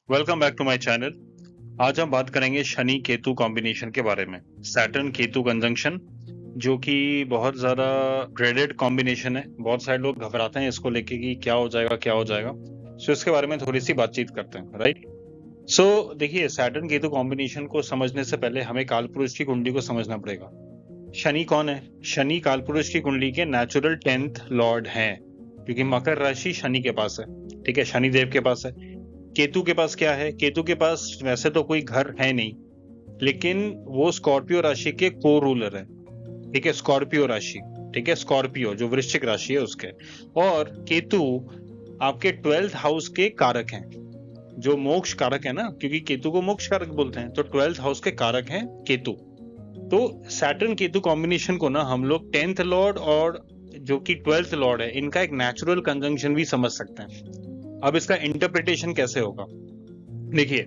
Welcome back to my channel. आज हम बात करेंगे शनि केतु कॉम्बिनेशन के बारे में। सैटर्न केतु कंजंक्शन जो कि बहुत ज़्यादा ड्रेडेड कॉम्बिनेशन है। बहुत सारे लोग घबराते हैं इसको लेके कि क्या हो जाएगा। सो इसके बारे में थोड़ी सी बातचीत करते हैं, राइट। सो देखिए, सैटर्न केतु कॉम्बिनेशन को समझने से पहले हमें कालपुरुष की कुंडली को समझना पड़ेगा। शनि कौन है? शनि कालपुरुष की कुंडली के नेचुरल 10th लॉर्ड हैं, क्योंकि मकर राशि शनि के पास है। ठीक है, शनि देव के पास है। केतु के पास क्या है? केतु के पास वैसे तो कोई घर है नहीं, लेकिन वो स्कॉर्पियो राशि के को रूलर है। ठीक है, स्कॉर्पियो राशि। ठीक है, स्कॉर्पियो जो वृश्चिक राशि है उसके। और केतु आपके 12th हाउस के कारक हैं, जो मोक्ष कारक है ना, क्योंकि केतु को मोक्ष कारक बोलते हैं, तो 12th हाउस के कारक हैं केतु। तो सैटर्न केतु कॉम्बिनेशन को ना हम लोग 10th लॉर्ड और जो कि 12th लॉर्ड है, इनका एक नेचुरल कंजंक्शन भी समझ सकते हैं। अब इसका इंटरप्रिटेशन कैसे होगा, देखिए,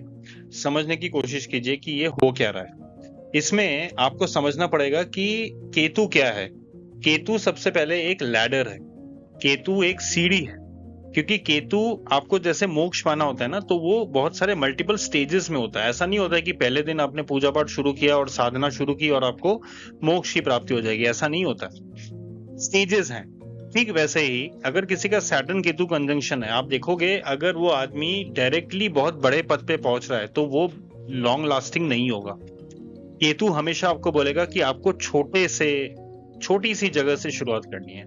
समझने की कोशिश कीजिए कि ये हो क्या रहा है। इसमें आपको समझना पड़ेगा कि केतु क्या है। केतु सबसे पहले एक लैडर है, केतु एक सीढ़ी है। क्योंकि केतु आपको जैसे मोक्ष पाना होता है ना, तो वो बहुत सारे मल्टीपल स्टेजेस में होता है। ऐसा नहीं होता है कि पहले दिन आपने पूजा पाठ शुरू किया और साधना शुरू की और आपको मोक्ष की प्राप्ति हो जाएगी, ऐसा नहीं होता। स्टेजेस हैं। ठीक वैसे ही अगर किसी का सैटर्न केतु कंजंक्शन है, आप देखोगे अगर वो आदमी डायरेक्टली बहुत बड़े पद पे पहुंच रहा है तो वो लॉन्ग लास्टिंग नहीं होगा। केतु हमेशा आपको बोलेगा कि आपको छोटी सी जगह से शुरुआत करनी है।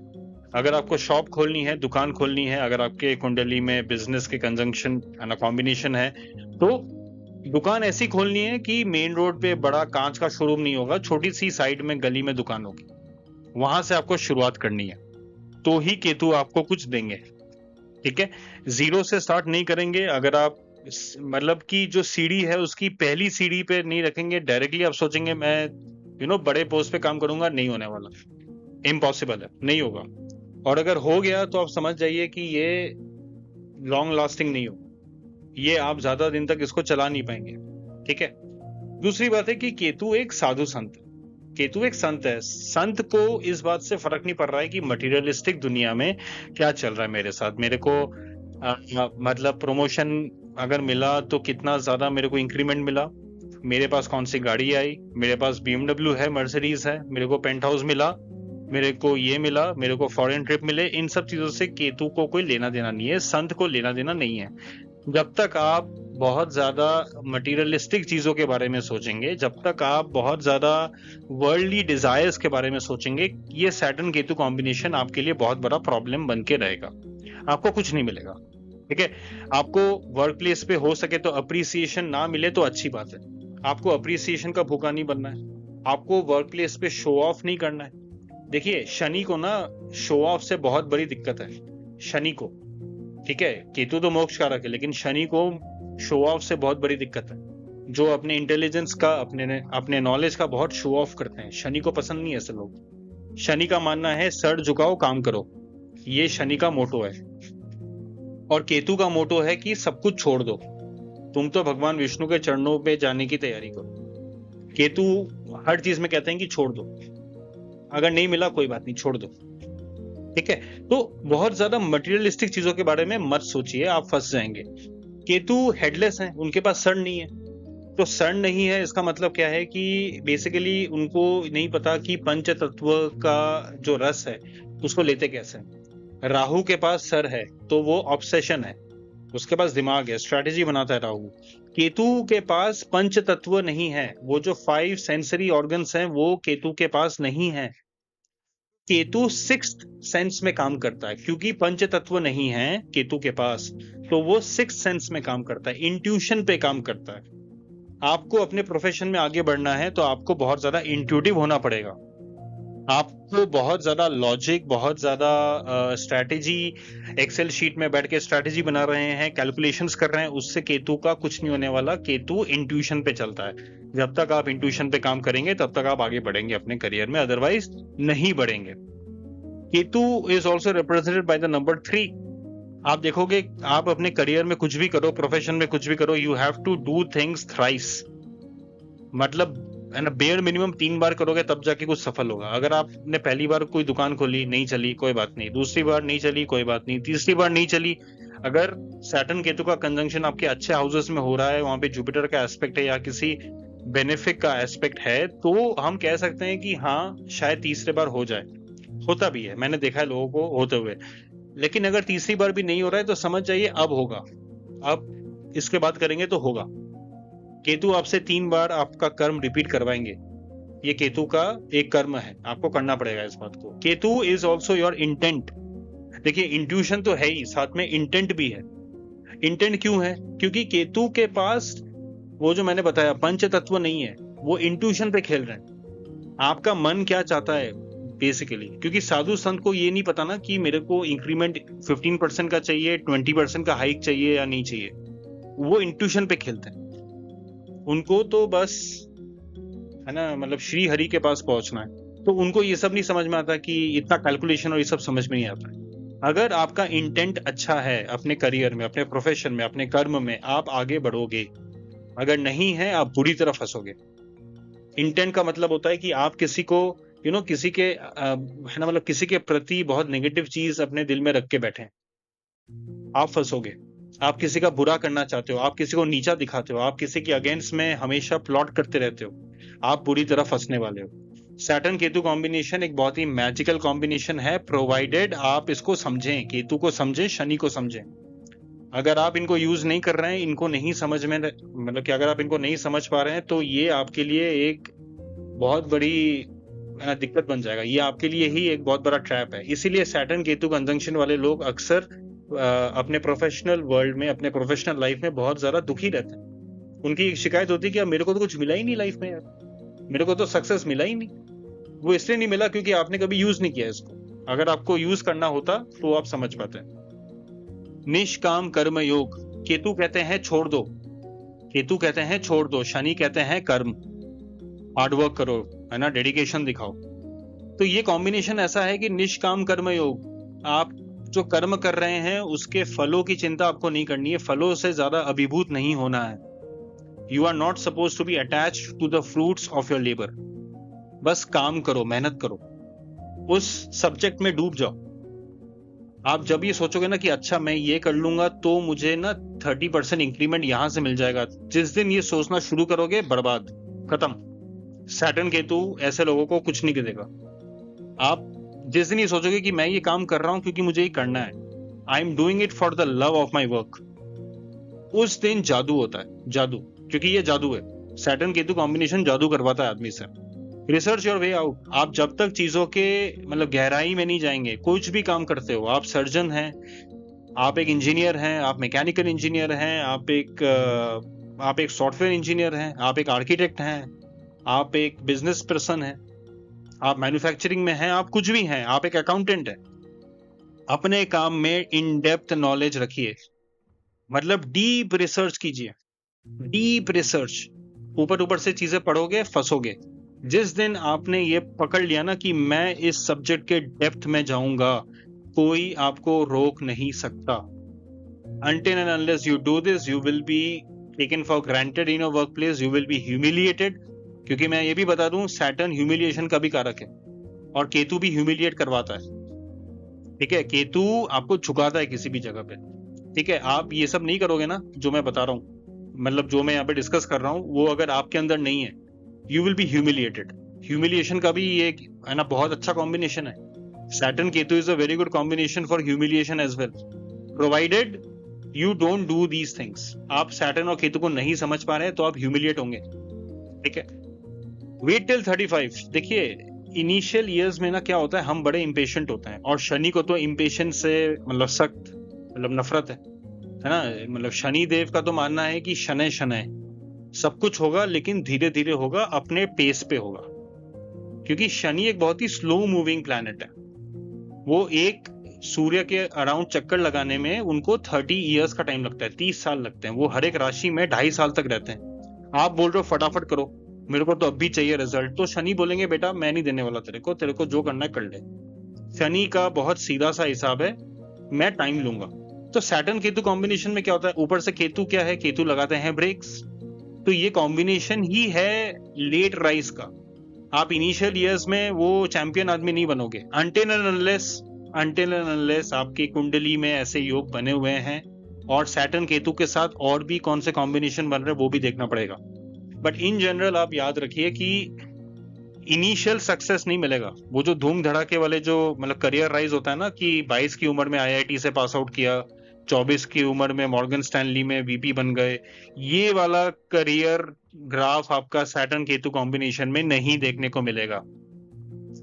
अगर आपको शॉप खोलनी है, दुकान खोलनी है, अगर आपके कुंडली में बिजनेस के कंजंक्शन कॉम्बिनेशन है, तो दुकान ऐसी खोलनी है कि मेन रोड पे बड़ा कांच का शोरूम नहीं होगा, छोटी सी साइड में गली में दुकान होगी। वहां से आपको शुरुआत करनी है, तो ही केतु आपको कुछ देंगे। ठीक है, जीरो से स्टार्ट नहीं करेंगे। अगर आप मतलब कि जो सीढ़ी है उसकी पहली सीढ़ी पे नहीं रखेंगे, डायरेक्टली आप सोचेंगे मैं बड़े पोस्ट पे काम करूंगा, नहीं होने वाला, इम्पॉसिबल है, नहीं होगा। और अगर हो गया तो आप समझ जाइए कि ये लॉन्ग लास्टिंग नहीं हो, ये आप ज्यादा दिन तक इसको चला नहीं पाएंगे। ठीक है, दूसरी बात है कि केतु एक साधु संत है। केतु एक संत है। संत को इस बात से फर्क नहीं पड़ रहा है कि मटेरियलिस्टिक दुनिया में क्या चल रहा है मेरे साथ। मेरे को मतलब प्रमोशन अगर मिला तो कितना ज्यादा मेरे को इंक्रीमेंट मिला, मेरे पास कौन सी गाड़ी आई, मेरे पास BMW है, मर्सिडीज है, मेरे को पेंट हाउस मिला, मेरे को ये मिला, मेरे को फॉरेन ट्रिप मिले, इन सब चीजों से केतु को कोई लेना देना नहीं है, संत को लेना देना नहीं है। जब तक आप बहुत ज्यादा मटेरियलिस्टिक चीजों के बारे में सोचेंगे, जब तक आप बहुत ज्यादा वर्ल्डली डिजायर्स के बारे में सोचेंगे, ये सैटर्न केतु कॉम्बिनेशन आपके लिए बहुत बड़ा प्रॉब्लम बन के रहेगा। आपको कुछ नहीं मिलेगा। ठीक है, आपको वर्क प्लेस पे हो सके तो अप्रिसिएशन ना मिले तो अच्छी बात है। आपको अप्रिसिएशन का भूखा नहीं बनना है, आपको वर्क प्लेस पे शो ऑफ नहीं करना है। देखिए, शनि को ना शो ऑफ से बहुत बड़ी दिक्कत है, शनि को। ठीक है, केतु तो मोक्ष कारक है, लेकिन शनि को शो ऑफ से बहुत बड़ी दिक्कत है। जो अपने इंटेलिजेंस का, अपने नॉलेज का बहुत शो ऑफ करते हैं, शनि को पसंद नहीं है ऐसे लोग। शनि का मानना है सर झुकाओ काम करो, ये शनि का मोटो है। और केतु का मोटो है कि सब कुछ छोड़ दो, तुम तो भगवान विष्णु के चरणों पे जाने की तैयारी करो। केतु हर चीज में कहते हैं कि छोड़ दो, अगर नहीं मिला कोई बात नहीं, छोड़ दो। ठीक है, तो बहुत ज्यादा मटेरियलिस्टिक चीजों के बारे में मत सोचिए, आप फंस जाएंगे। केतु हेडलेस हैं, उनके पास सर नहीं है। तो सर नहीं है इसका मतलब क्या है कि बेसिकली उनको नहीं पता कि पंच तत्व का जो रस है उसको लेते कैसे। राहु के पास सर है तो वो ऑब्सेशन है, उसके पास दिमाग है, स्ट्रैटेजी बनाता है राहु। केतु के पास पंच तत्व नहीं है, वो जो 5 सेंसरी ऑर्गन्स हैं वो केतु के पास नहीं है। केतु 6th सेंस में काम करता है, क्योंकि पंच तत्व नहीं है केतु के पास, तो वो 6th सेंस में काम करता है, इंट्यूशन पे काम करता है। आपको अपने प्रोफेशन में आगे बढ़ना है तो आपको बहुत ज्यादा इंट्यूटिव होना पड़ेगा। आपको बहुत ज्यादा लॉजिक, बहुत ज्यादा स्ट्रैटेजी, एक्सेल शीट में बैठ के स्ट्रैटेजी बना रहे हैं, कैलकुलेशंस कर रहे हैं, उससे केतु का कुछ नहीं होने वाला। केतु इंट्यूशन पे चलता है। जब तक आप इंट्यूशन पे काम करेंगे तब तक आप आगे बढ़ेंगे अपने करियर में, अदरवाइज नहीं बढ़ेंगे। Ketu is also represented by the number 3। आप देखोगे, आप अपने करियर में कुछ भी करो, प्रोफेशन में कुछ भी करो, you have to do things thrice. मतलब है ना, बेयर मिनिमम 3 बार करोगे तब जाके कुछ सफल होगा। अगर आपने पहली बार कोई दुकान खोली, नहीं चली, कोई बात नहीं, दूसरी बार नहीं चली, कोई बात नहीं, तीसरी बार नहीं चली, अगर सैटर्न केतु का कंजंक्शन आपके अच्छे हाउसेस में हो रहा है, वहां पे जुपिटर का एस्पेक्ट है या किसी बेनिफिक का एस्पेक्ट है, तो हम कह सकते हैं कि हाँ शायद तीसरे बार हो जाए। होता भी है, मैंने देखा है लोगों को होते हुए। लेकिन अगर तीसरी बार भी नहीं हो रहा है तो समझ जाइए अब होगा, अब इसके बाद करेंगे तो होगा। केतु आपसे 3 बार आपका कर्म रिपीट करवाएंगे, ये केतु का एक कर्म है, आपको करना पड़ेगा इस बात को। Ketu is also your intent. देखिए इंट्यूशन तो है ही, साथ में इंटेंट भी है। इंटेंट क्यों है? क्योंकि केतु के पास वो जो मैंने बताया पंच तत्व नहीं है, वो इंट्यूशन पे खेल रहे हैं। आपका मन क्या चाहता है बेसिकली, क्योंकि साधु संत को ये नहीं पता ना कि मेरे को इंक्रीमेंट 15% का चाहिए, 20% का हाइक चाहिए या नहीं चाहिए। वो इंट्यूशन पे खेलते हैं, उनको तो बस है ना, मतलब श्री हरि के पास पहुंचना है। तो उनको ये सब नहीं समझ में आता कि इतना कैलकुलेशन और ये सब समझ में नहीं आता है। अगर आपका इंटेंट अच्छा है अपने करियर में, अपने प्रोफेशन में, अपने कर्म में, आप आगे बढ़ोगे। अगर नहीं है, आप बुरी तरह फंसोगे। इंटेंट का मतलब होता है कि आप किसी को किसी के है ना, मतलब किसी के प्रति बहुत नेगेटिव चीज अपने दिल में रख के बैठे, आप फंसोगे। आप किसी का बुरा करना चाहते हो, आप किसी को नीचा दिखाते हो, आप किसी के अगेंस्ट में हमेशा प्लॉट करते रहते हो, आप बुरी तरह फंसने वाले हो। सैटर्न केतु कॉम्बिनेशन एक बहुत ही मैजिकल कॉम्बिनेशन है, प्रोवाइडेड आप इसको समझें, केतु को समझें, शनि को समझें। अगर आप इनको यूज नहीं कर रहे हैं, इनको नहीं समझ में, मतलब कि अगर आप इनको नहीं समझ पा रहे हैं, तो ये आपके लिए एक बहुत बड़ी दिक्कत बन जाएगा। ये आपके लिए ही एक बहुत बड़ा ट्रैप है। इसीलिए सैटर्न केतु कंजंक्शन वाले लोग अक्सर अपने प्रोफेशनल वर्ल्ड में, अपने प्रोफेशनल लाइफ में बहुत ज्यादा दुखी रहते हैं। उनकी एक शिकायत होती है कि मेरे को तो कुछ मिला ही नहीं लाइफ में यार, मेरे को तो सक्सेस मिला ही नहीं। वो इसलिए नहीं मिला क्योंकि आपने कभी यूज नहीं किया इसको। अगर आपको यूज करना होता तो आप समझ पाते हैं। निष्काम कर्म योग, केतु कहते हैं छोड़ दो, केतु कहते हैं छोड़ दो, शनि कहते हैं कर्म, हार्डवर्क करो, है ना, डेडिकेशन दिखाओ। तो ये कॉम्बिनेशन ऐसा है कि निष्काम कर्म योग, आप जो कर्म कर रहे हैं उसके फलों की चिंता आपको नहीं करनी है, फलों से ज्यादा अभिभूत नहीं होना है। You are not suppose to be attached to the fruits of your labour. बस काम करो, मेहनत करो, उस सब्जेक्ट में डूब जाओ। आप जब ये सोचोगे ना कि अच्छा मैं ये कर लूंगा तो मुझे ना 30% इंक्रीमेंट यहां से मिल जाएगा, जिस दिन ये सोचना शुरू करोगे बर्बाद, खत्म। सैटर्न केतु ऐसे लोगों को कुछ नहीं देगा। आप जिस दिन ये सोचोगे कि मैं ये काम कर रहा हूं क्योंकि मुझे ये करना है, I am doing it for the love of my work, उस दिन जादू होता है, जादू, क्योंकि ये जादू है। सैटर्न केतु कॉम्बिनेशन जादू करवाता है आदमी से। Research your way out. आप जब तक चीजों के मतलब गहराई में नहीं जाएंगे, कुछ भी काम करते हो, आप सर्जन हैं, आप एक इंजीनियर हैं, आप मैकेनिकल इंजीनियर हैं, आप एक सॉफ्टवेयर इंजीनियर हैं, आप एक आर्किटेक्ट हैं, आप एक बिजनेस पर्सन हैं, आप मैन्युफैक्चरिंग में हैं, आप कुछ भी हैं, आप एक अकाउंटेंट हैं, अपने काम में इन डेप्थ नॉलेज रखिए, मतलब डीप रिसर्च कीजिए, डीप रिसर्च। ऊपर ऊपर से चीजें पढ़ोगे फंसोगे। जिस दिन आपने ये पकड़ लिया ना कि मैं इस सब्जेक्ट के डेप्थ में जाऊंगा, कोई आपको रोक नहीं सकता। Until and unless you do this, you will be taken for granted in your workplace, you will be humiliated। क्योंकि मैं ये भी बता दूं, सैटर्न ह्यूमिलिएशन का भी कारक है और केतु भी ह्यूमिलिएट करवाता है। ठीक है, केतु आपको झुकाता है किसी भी जगह पे। ठीक है, आप ये सब नहीं करोगे ना जो मैं बता रहा हूँ, मतलब जो मैं यहाँ पे डिस्कस कर रहा हूँ, वो अगर आपके अंदर नहीं है, you will be humiliated. Humiliation का भी ये है ना बहुत अच्छा कॉम्बिनेशन है। Saturn Ketu is a very good combination for humiliation as well, provided you don't do these things. आप सैटर्न और केतु को नहीं समझ पा रहे हैं तो आप ह्यूमिलिएट होंगे। ठीक है, वेट टिल 35। देखिए इनिशियल ईयर्स में ना क्या होता है, हम बड़े इंपेशेंट होते हैं, और शनि को तो इंपेशेंस से मतलब सख्त मतलब नफरत है ना। मतलब शनि देव का तो मानना है कि शनै शनै सब कुछ होगा, लेकिन धीरे धीरे होगा, अपने पेस पे होगा, क्योंकि शनि एक बहुत ही स्लो मूविंग प्लैनेट है। वो एक सूर्य के अराउंड चक्कर लगाने में उनको 30 इयर्स का टाइम लगता है, 30 साल लगते हैं। वो हर एक राशि में 2.5 साल तक रहते हैं। आप बोल रहे हो फटाफट करो, मेरे को तो अभी चाहिए रिजल्ट, तो शनि बोलेंगे बेटा मैं नहीं देने वाला तेरे को जो करना है कर ले। शनि का बहुत सीधा सा हिसाब है, मैं टाइम लूंगा। तो सैटर्न केतु कॉम्बिनेशन में क्या होता है, ऊपर से केतु क्या है, केतु लगाते हैं ब्रेक्स। तो ये कॉम्बिनेशन ही है लेट राइज का। आप इनिशियल ईयर्स में वो चैंपियन आदमी नहीं बनोगे, अनटिल एंड अनलेस आपकी कुंडली में ऐसे योग बने हुए हैं और सैटर्न केतु के साथ और भी कौन से कॉम्बिनेशन बन रहे हैं वो भी देखना पड़ेगा। बट इन जनरल आप याद रखिए कि इनिशियल सक्सेस नहीं मिलेगा। वो जो धूम धड़ाके वाले जो मतलब करियर राइज होता है ना कि 22 की उम्र में आईआईटी से पास आउट किया, 24 की उम्र में मॉर्गन स्टैनली में वीपी बन गए, ये वाला करियर ग्राफ आपका सैटर्न केतु कॉम्बिनेशन में नहीं देखने को मिलेगा।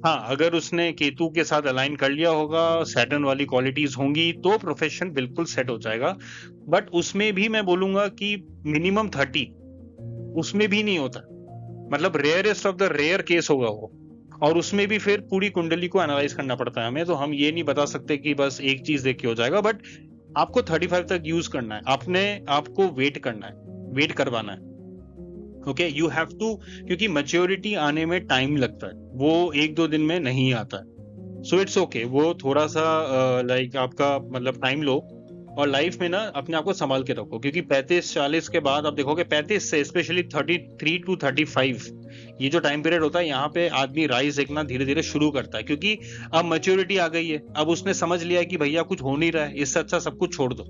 हाँ, अगर उसने केतु के साथ अलाइन कर लिया होगा, सैटर्न वाली क्वालिटीज होंगी तो प्रोफेशन बिल्कुल सेट हो जाएगा। बट उसमें भी मैं बोलूंगा कि मिनिमम 30, उसमें भी नहीं होता, मतलब rarest of the rare case होगा वो। और उसमें भी फिर पूरी कुंडली को एनालाइज करना पड़ता है हमें, तो हम ये नहीं बता सकते कि बस एक चीज देख के हो जाएगा। बट आपको 35 तक यूज करना है, अपने आपको वेट करना है, वेट करवाना है। ओके, यू हैव टू, क्योंकि मैच्योरिटी आने में टाइम लगता है, वो 1-2 दिन में नहीं आता है। सो इट्स ओके, वो थोड़ा सा लाइक आपका मतलब टाइम लो और लाइफ में ना अपने आप को संभाल के रखो, क्योंकि 35-40 के बाद आप देखोगे 35 से स्पेशली 33 to 35 ये जो टाइम पीरियड होता है, यहाँ पे आदमी राइज देखना धीरे धीरे शुरू करता है, क्योंकि अब मैच्योरिटी आ गई है, अब उसने समझ लिया है कि भैया कुछ हो नहीं रहा है, इससे अच्छा सब कुछ छोड़ दो।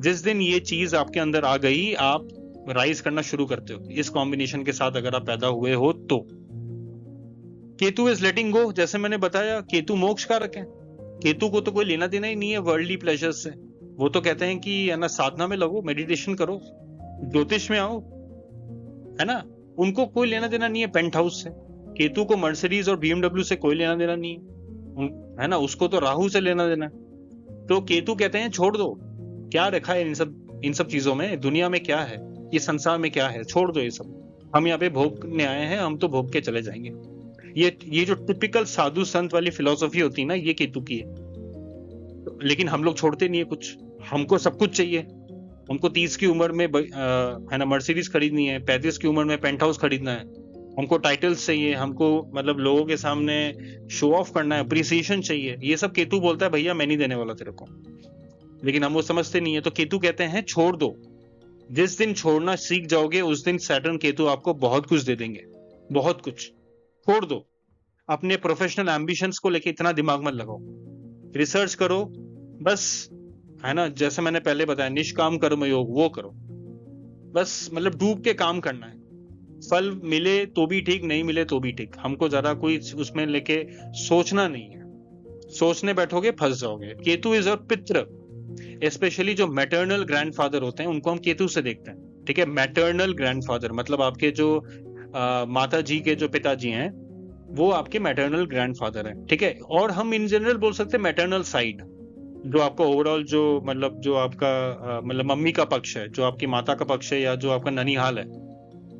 जिस दिन ये चीज आपके अंदर आ गई, आप राइज करना शुरू करते हो इस कॉम्बिनेशन के साथ अगर आप पैदा हुए हो तो। केतु इज लेटिंग गो, जैसे मैंने बताया केतु मोक्ष कारक है। केतु को तो कोई लेना देना ही नहीं है वर्ल्डली प्लेजर्स से। वो तो कहते हैं कि है ना, साधना में लगो, मेडिटेशन करो, ज्योतिष में आओ, है ना। उनको कोई लेना देना नहीं है पेंट हाउस से। केतु को मर्सिडीज और बीएमडब्ल्यू से कोई लेना देना नहीं है ना, उसको तो राहु से लेना देना है। तो केतु कहते हैं छोड़ दो, क्या रखा है इन सब चीजों में, दुनिया में क्या है, ये संसार में क्या है, छोड़ दो ये सब। हम यहाँ पे भोगने आए हैं, हम तो भोग के चले जाएंगे। ये जो टिपिकल साधु संत वाली फिलॉसफी होती है ना, ये केतु की है। लेकिन हम लोग छोड़ते नहीं है कुछ, हमको सब कुछ चाहिए। हमको 30 की उम्र में है ना मर्सिडीज खरीदनी है, 35 की उम्र में पेंट हाउस खरीदना है, हमको टाइटल्स चाहिए, हमको मतलब लोगों के सामने शो ऑफ करना है, अप्रिसिएशन चाहिए। ये सब केतु बोलता है भैया मैं नहीं देने वाला तेरे को, लेकिन हम वो समझते नहीं है। तो केतु कहते हैं छोड़ दो। जिस दिन छोड़ना सीख जाओगे उस दिन सैटर्न केतु आपको बहुत कुछ दे देंगे, बहुत कुछ। छोड़ दो, अपने प्रोफेशनल एम्बिशंस को लेके इतना दिमाग मत लगाओ, रिसर्च करो बस, है ना। जैसे मैंने पहले बताया निष्काम कर्म योग, वो करो बस, मतलब डूब के काम करना है। फल मिले तो भी ठीक, नहीं मिले तो भी ठीक, हमको ज्यादा कोई उसमें लेके सोचना नहीं है। सोचने बैठोगे फंस जाओगे। केतु इज अ पितृ, स्पेशली जो मैटरनल ग्रैंडफादर होते हैं उनको हम केतु से देखते हैं, ठीक है। मैटरनल ग्रैंडफादर मतलब आपके जो माता जी के जो पिताजी हैं वो आपके मैटरनल ग्रैंडफादर हैं, ठीक है। और हम इन जनरल बोल सकते हैं मैटरनल साइड, जो आपका ओवरऑल जो मतलब जो आपका मतलब मम्मी का पक्ष है, जो आपकी माता का पक्ष है या जो आपका ननिहाल है,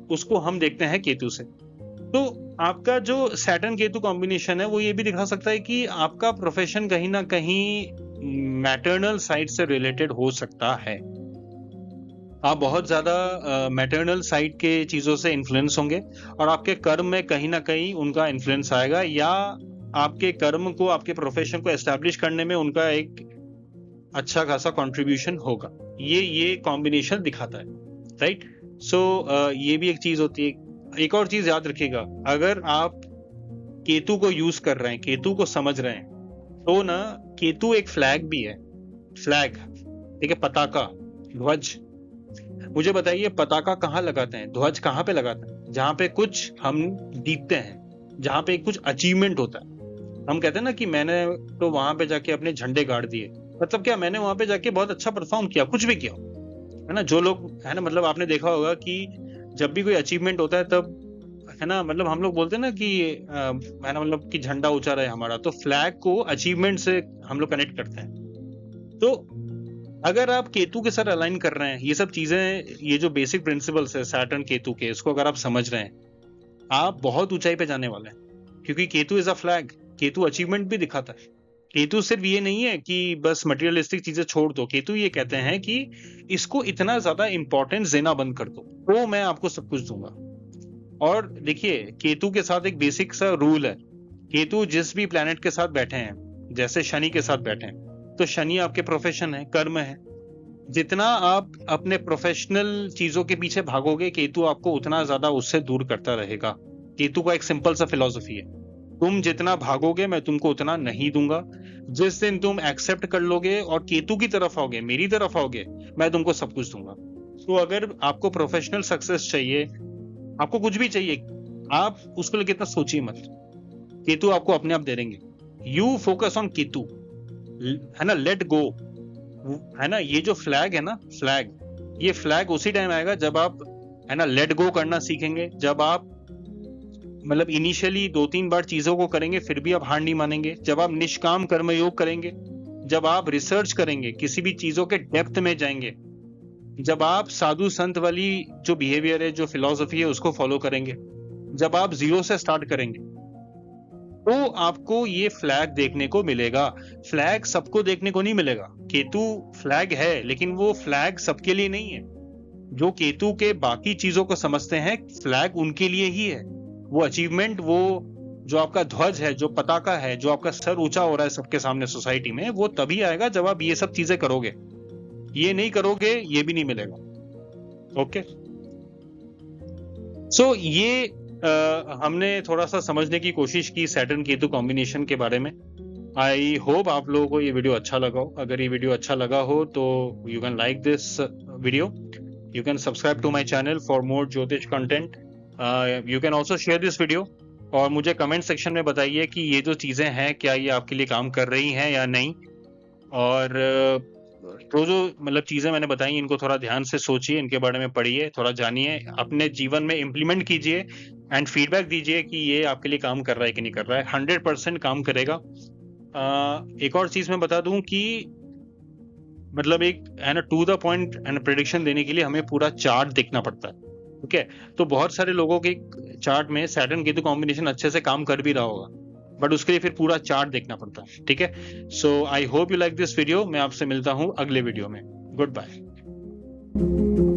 उसको हम देखते हैं केतु से। तो आपका जो सैटर्न केतु कॉम्बिनेशन है वो ये भी दिखा सकता है कि आपका प्रोफेशन कहीं ना कहीं मैटरनल साइड से रिलेटेड हो सकता है। आप बहुत ज्यादा मैटरनल साइड के चीजों से इन्फ्लुएंस होंगे और आपके कर्म में कहीं ना कहीं उनका इन्फ्लुएंस आएगा, या आपके कर्म को, आपके प्रोफेशन को एस्टैब्लिश करने में उनका एक अच्छा खासा कंट्रीब्यूशन होगा। ये कॉम्बिनेशन दिखाता है, राइट। सो ये भी एक चीज होती है। एक और चीज याद रखिएगा, अगर आप केतु को यूज कर रहे हैं, केतु को समझ रहे हैं, तो ना केतु एक फ्लैग भी है, फ्लैग, ठीक है, पताका, ध्वज। मुझे बताइए पताका कहाँ लगाते हैं, ध्वज कहाँ पे लगाते हैं? जहां पे कुछ हम जीतते हैं, जहां पे कुछ अचीवमेंट होता है। हम कहते हैं ना कि मैंने तो वहां पे जाके अपने झंडे गाड़ दिए, मतलब क्या, मैंने वहां पे जाके बहुत अच्छा परफॉर्म किया, कुछ भी किया, है ना। जो लोग, है ना, मतलब आपने देखा होगा कि जब भी कोई अचीवमेंट होता है तब, है ना, मतलब हम लोग बोलते हैं ना कि है ना, मतलब कि झंडा ऊंचा रहे हमारा, तो फ्लैग को अचीवमेंट से हम लोग कनेक्ट करते हैं। तो अगर आप केतु के साथ अलाइन कर रहे हैं, ये सब चीजें, ये जो बेसिक प्रिंसिपल्स है सैटर्न केतु के, इसको अगर आप समझ रहे हैं, आप बहुत ऊंचाई पे जाने वाले हैं, क्योंकि Ketu is a flag. Ketu achievement भी दिखाता है। केतु सिर्फ ये नहीं है कि बस मटेरियलिस्टिक चीजें छोड़ दो, केतु ये कहते हैं कि इसको इतना ज्यादा इंपॉर्टेंस देना बंद कर दो, तो मैं आपको सब कुछ दूंगा। और देखिए केतु के साथ एक बेसिक सा रूल है, केतु जिस भी प्लैनेट के साथ बैठे हैं, जैसे शनि के साथ बैठे हैं, तो शनि आपके प्रोफेशन है, कर्म है। जितना आप अपने प्रोफेशनल चीजों के पीछे भागोगे, केतु आपको उतना ज्यादा उससे दूर करता रहेगा। केतु का एक सिंपल सा फिलॉसफी है, तुम जितना भागोगे मैं तुमको उतना नहीं दूंगा। जिस दिन तुम एक्सेप्ट कर लोगे और केतु की तरफ आओगे, मेरी तरफ आओगे, मैं तुमको सब कुछ दूंगा। तो अगर आपको प्रोफेशनल सक्सेस चाहिए, आपको कुछ भी चाहिए, आप उसको लेकर इतना सोचिए मत, केतु आपको अपने आप दे देंगे। यू फोकस ऑन केतु, है ना, लेट गो, है ना। ये जो फ्लैग है ना, फ्लैग, ये फ्लैग उसी टाइम आएगा जब आप, है ना, लेट गो करना सीखेंगे। जब आप मतलब इनिशियली 2-3 बार चीजों को करेंगे फिर भी आप हार नहीं मानेंगे। जब आप निष्काम कर्मयोग करेंगे, जब आप रिसर्च करेंगे, किसी भी चीजों के डेप्थ में जाएंगे, जब आप साधु संत वाली जो बिहेवियर है, जो फिलॉसफी है, उसको फॉलो करेंगे, जब आप जीरो से स्टार्ट करेंगे, तो आपको ये फ्लैग देखने को मिलेगा। फ्लैग सबको देखने को नहीं मिलेगा। केतु फ्लैग है, लेकिन वो फ्लैग सबके लिए नहीं है। जो केतु के बाकी चीजों को समझते हैं, फ्लैग उनके लिए ही है। वो अचीवमेंट, वो जो आपका ध्वज है, जो पताका है, जो आपका सर ऊंचा हो रहा है सबके सामने सोसाइटी में, वो तभी आएगा जब आप ये सब चीजें करोगे। ये नहीं करोगे, ये भी नहीं मिलेगा। ओके, सो ये हमने थोड़ा सा समझने की कोशिश की सैटर्न केतु कॉम्बिनेशन के बारे में। आई होप आप लोगों को ये वीडियो अच्छा लगा हो। अगर ये वीडियो अच्छा लगा हो तो you can like this video, you can subscribe to my channel for more jyotish content, you can also share this video, और मुझे कमेंट सेक्शन में बताइए कि ये जो चीजें हैं क्या ये आपके लिए काम कर रही हैं या नहीं। और जो मतलब चीजें मैंने बताई, इनको थोड़ा ध्यान से सोचिए, इनके बारे में पढ़िए, थोड़ा जानिए, अपने जीवन में इम्प्लीमेंट कीजिए एंड फीडबैक दीजिए कि ये आपके लिए काम कर रहा है कि नहीं कर रहा है। 100% काम करेगा। एक और चीज मैं बता दूं कि मतलब एक, है ना, to the point and prediction देने के लिए हमें पूरा चार्ट देखना पड़ता है। ठीक है, तो बहुत सारे लोगों के चार्ट में सैटर्न केतु कॉम्बिनेशन अच्छे से काम कर भी रहा होगा, बट उसके लिए फिर पूरा चार्ट देखना पड़ता है। ठीक है, so I hope you like this video. मैं आपसे मिलता हूं अगले वीडियो में। Good bye.